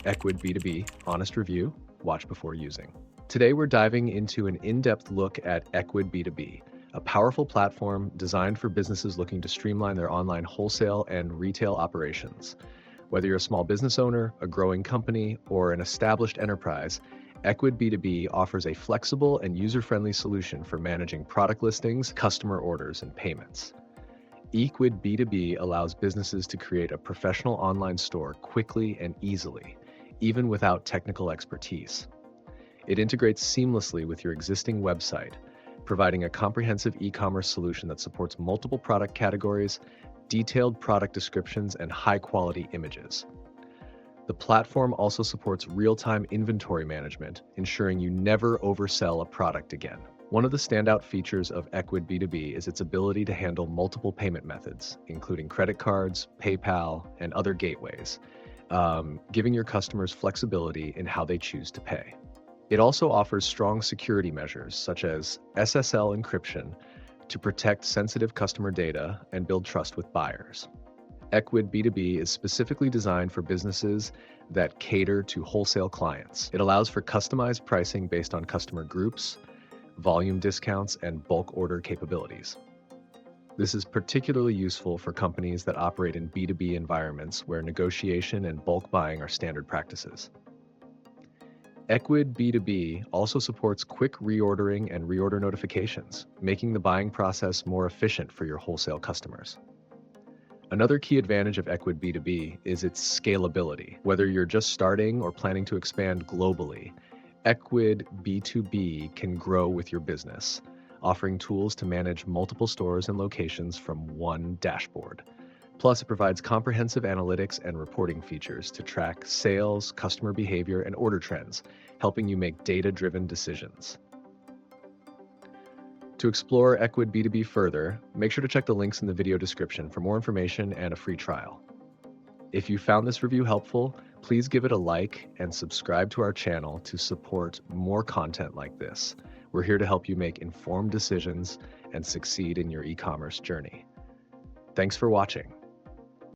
Ecwid B2B, honest review, watch before using. Today we're diving into an in-depth look at Ecwid B2B, a powerful platform designed for businesses looking to streamline their online wholesale and retail operations. Whether you're a small business owner, a growing company, or an established enterprise, Ecwid B2B offers a flexible and user-friendly solution for managing product listings, customer orders, and payments. Ecwid B2B allows businesses to create a professional online store quickly and easily, even without technical expertise. It integrates seamlessly with your existing website, providing a comprehensive e-commerce solution that supports multiple product categories, detailed product descriptions, and high-quality images. The platform also supports real-time inventory management, ensuring you never oversell a product again. One of the standout features of Ecwid B2B is its ability to handle multiple payment methods, including credit cards, PayPal, and other gateways, giving your customers flexibility in how they choose to pay. It also offers strong security measures, such as SSL encryption, to protect sensitive customer data and build trust with buyers. Ecwid B2B is specifically designed for businesses that cater to wholesale clients. It allows for customized pricing based on customer groups, volume discounts, and bulk order capabilities. This is particularly useful for companies that operate in B2B environments where negotiation and bulk buying are standard practices. Ecwid B2B also supports quick reordering and reorder notifications, making the buying process more efficient for your wholesale customers. Another key advantage of Ecwid B2B is its scalability. Whether you're just starting or planning to expand globally, Ecwid B2B can grow with your business, offering tools to manage multiple stores and locations from one dashboard. Plus, it provides comprehensive analytics and reporting features to track sales, customer behavior, and order trends, helping you make data-driven decisions. To explore Ecwid B2B further, make sure to check the links in the video description for more information and a free trial. If you found this review helpful, please give it a like and subscribe to our channel to support more content like this. We're here to help you make informed decisions and succeed in your e-commerce journey. Thanks for watching.